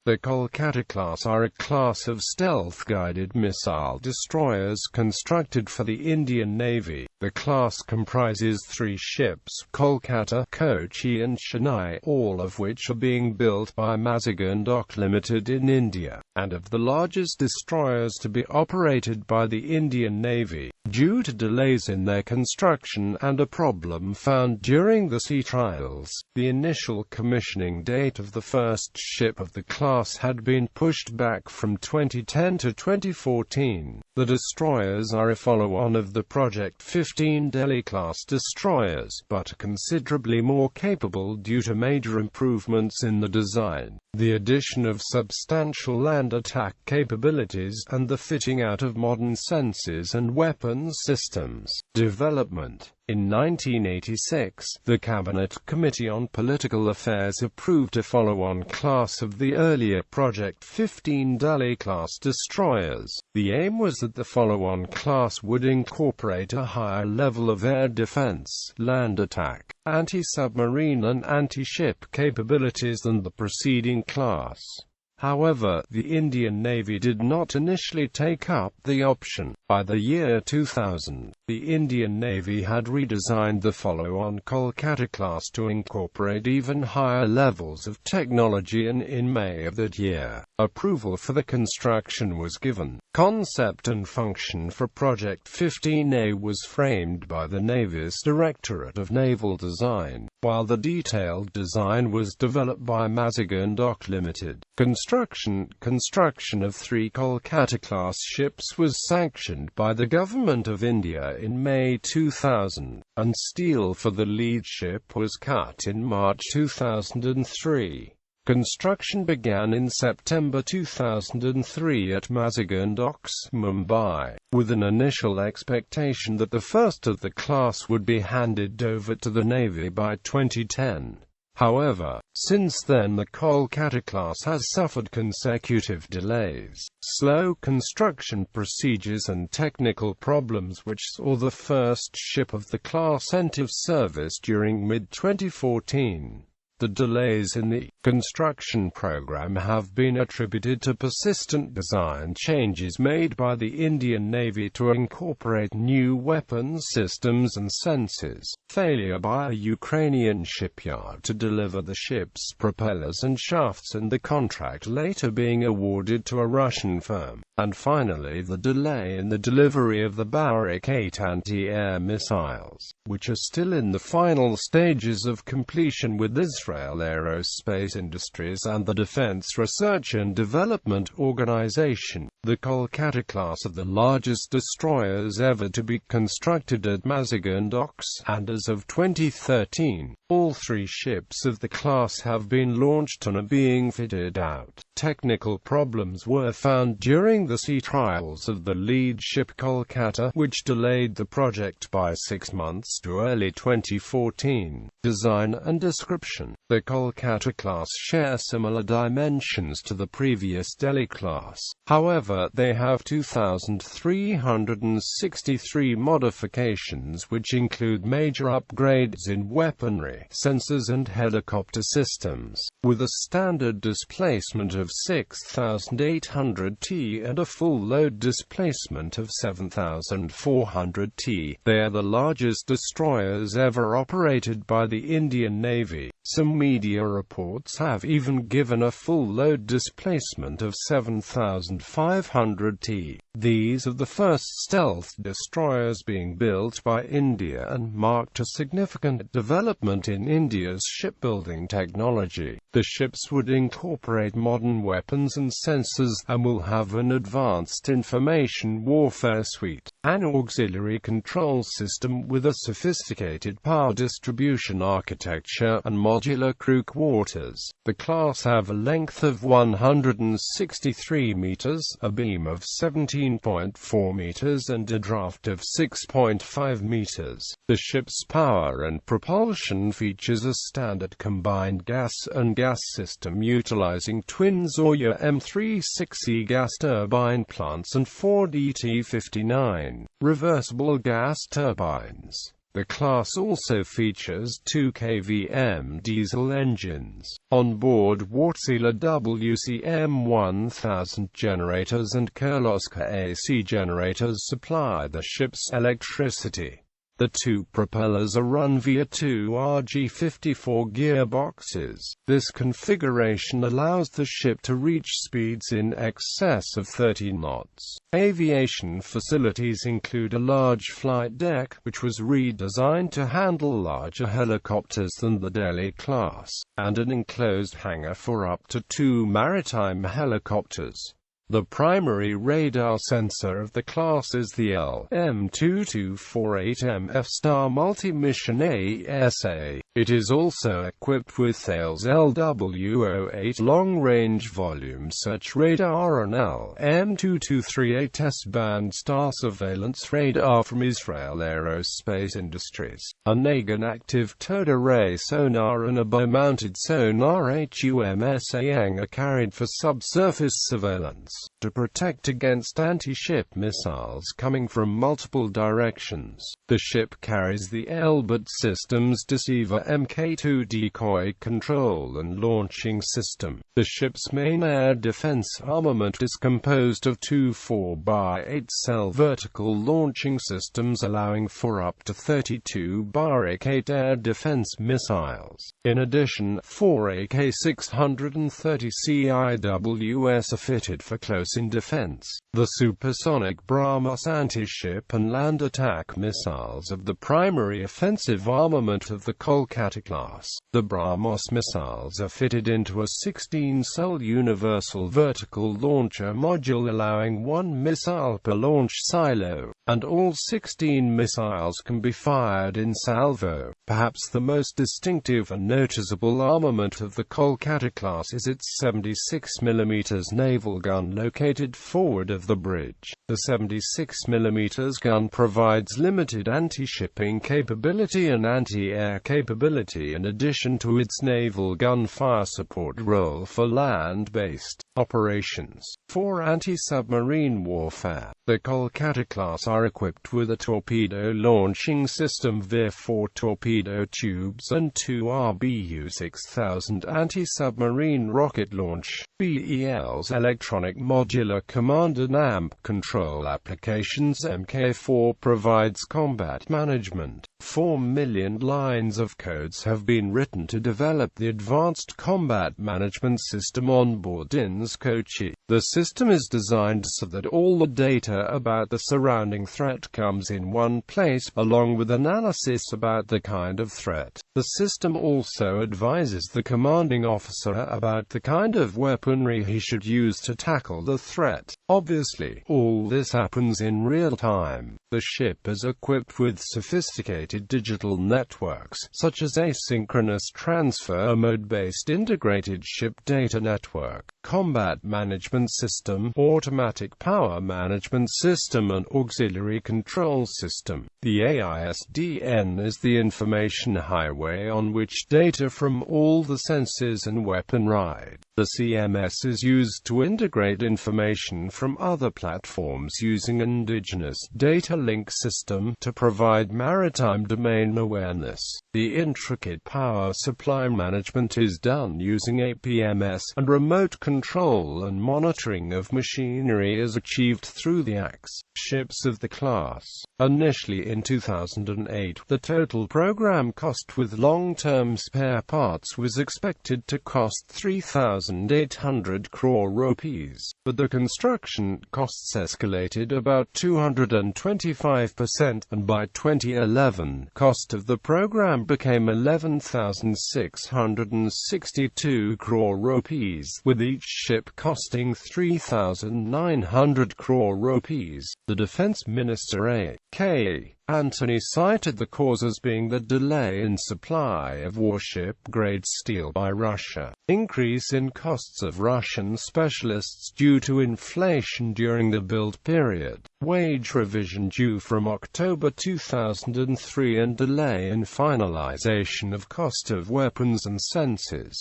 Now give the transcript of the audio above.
The Kolkata-class are a class of stealth-guided missile destroyers constructed for the Indian Navy. The class comprises 3 ships, Kolkata, Kochi and Chennai, all of which are being built by Mazagon Dock Limited in India, and of the largest destroyers to be operated by the Indian Navy. Due to delays in their construction and a problem found during the sea trials, the initial commissioning date of the first ship of the class had been pushed back from 2010 to 2014. The destroyers are a follow-on of the Project 15 Delhi-class destroyers, but are considerably more capable due to major improvements in the design, the addition of substantial land attack capabilities, and the fitting out of modern sensors and weapons systems. Development. In 1986, the Cabinet Committee on Political Affairs approved a follow-on class of the earlier Project 15 Delhi-class destroyers. The aim was that the follow-on class would incorporate a higher level of air defense, land attack, anti-submarine and anti-ship capabilities than the preceding class. However, the Indian Navy did not initially take up the option. By the year 2000, the Indian Navy had redesigned the follow-on Kolkata-class to incorporate even higher levels of technology, and in May of that year, approval for the construction was given. Concept and function for Project 15A was framed by the Navy's Directorate of Naval Design, while the detailed design was developed by Mazagon Dock Limited. Construction of 3 Kolkata-class ships was sanctioned by the Government of India in May 2000, and steel for the lead ship was cut in March 2003. Construction began in September 2003 at Mazagon Docks, Mumbai, with an initial expectation that the first of the class would be handed over to the Navy by 2010. However, since then the Kolkata-class has suffered consecutive delays, slow construction procedures and technical problems which saw the first ship of the class enter service during mid-2014. The delays in the construction program have been attributed to persistent design changes made by the Indian Navy to incorporate new weapons systems and sensors, failure by a Ukrainian shipyard to deliver the ship's propellers and shafts, and the contract later being awarded to a Russian firm, and finally the delay in the delivery of the Barak 8 anti-air missiles, which are still in the final stages of completion with Israel Aerospace Industries and the Defense Research and Development Organization. The Kolkata-class are the largest destroyers ever to be constructed at Mazagon Docks, and as of 2013, all 3 ships of the class have been launched and are being fitted out. Technical problems were found during the sea trials of the lead ship Kolkata, which delayed the project by 6 months to early 2014. Design and description. The Kolkata-class share similar dimensions to the previous Delhi-class. However, they have 2,363 modifications which include major upgrades in weaponry, sensors and helicopter systems. With a standard displacement of 6,800 t and a full load displacement of 7,400 t, they are the largest destroyers ever operated by the Indian Navy. Some media reports have even given a full load displacement of 7,500 t. These are the first stealth destroyers being built by India and marked a significant development in India's shipbuilding technology. The ships would incorporate modern weapons and sensors, and will have an advanced information warfare suite, an auxiliary control system with a sophisticated power distribution architecture, and modular crew quarters. The class have a length of 163 meters, a beam of 17.4 meters and a draft of 6.5 meters. The ship's power and propulsion features a standard combined gas and gas system utilizing twin Zoya M36E gas turbine plants and 4 DT-59 reversible gas turbines. The class also features 2 kVm diesel engines. On board, Wärtsilä WCM 1000 generators and Kirloskar AC generators supply the ship's electricity. The two propellers are run via two RG54 gearboxes. This configuration allows the ship to reach speeds in excess of 30 knots. Aviation facilities include a large flight deck, which was redesigned to handle larger helicopters than the Delhi class, and an enclosed hangar for up to 2 maritime helicopters. The primary radar sensor of the class is the LM-2248MF Star Multi-Mission ASA. It is also equipped with Thales LW-08 long-range volume search radar and LM-2238 S-band star surveillance radar from Israel Aerospace Industries, a Nagan active towed array sonar and a bow-mounted sonar HUMSANG are carried for subsurface surveillance, to protect against anti-ship missiles coming from multiple directions. The ship carries the Elbit Systems Deceiver Mk2 decoy control and launching system. The ship's main air defense armament is composed of two 4x8 cell vertical launching systems allowing for up to 32 Barak-8 air defense missiles. In addition, 4 AK-630 CIWS are fitted for close-in defense. The supersonic BrahMos anti-ship and land attack missiles of the primary offensive armament of the Kolkata-class. The BrahMos missiles are fitted into a 16-cell universal vertical launcher module allowing one missile per launch silo, and all 16 missiles can be fired in salvo. Perhaps the most distinctive and noticeable armament of the Kolkata-class is its 76mm naval gun located forward of the bridge. The 76mm gun provides limited anti-shipping capability and anti-air capability in addition to its naval gun fire support role for land-based operations. For anti-submarine warfare, the Kolkata-class are equipped with a torpedo launching system via 4 torpedo tubes and 2 RBU-6000 anti-submarine rocket launch (BELs) electronic modular command and AMP control applications. Mk4 provides combat management. 4 million lines of codes have been written to develop the advanced combat management system on board INS Kochi. The system is designed so that all the data about the surrounding threat comes in one place, along with analysis about the kind of threat. The system also advises the commanding officer about the kind of weaponry he should use to tackle the threat. Obviously, all this happens in real time. The ship is equipped with sophisticated digital networks, such as asynchronous transfer mode-based integrated ship data network, combat management system, automatic power management system and auxiliary control system. The AISDN is the information highway on which data from all the sensors and weapon ride. The CMS is used to integrate information from other platforms using an indigenous data link system to provide maritime domain awareness. The intricate power supply management is done using APMS, and remote control and monitoring of machinery is achieved through the AX ships of the class. Initially in 2008, the total program cost with long-term spare parts was expected to cost 3,800 crore rupees, but the construction costs escalated about 225%, and by 2011, cost of the program became 11,662 crore rupees, with each ship costing 3,900 crore rupees. The Defense Minister A.K. Antony cited the cause as being the delay in supply of warship-grade steel by Russia, increase in costs of Russian specialists due to inflation during the build period, wage revision due from October 2003 and delay in finalization of cost of weapons and sensors.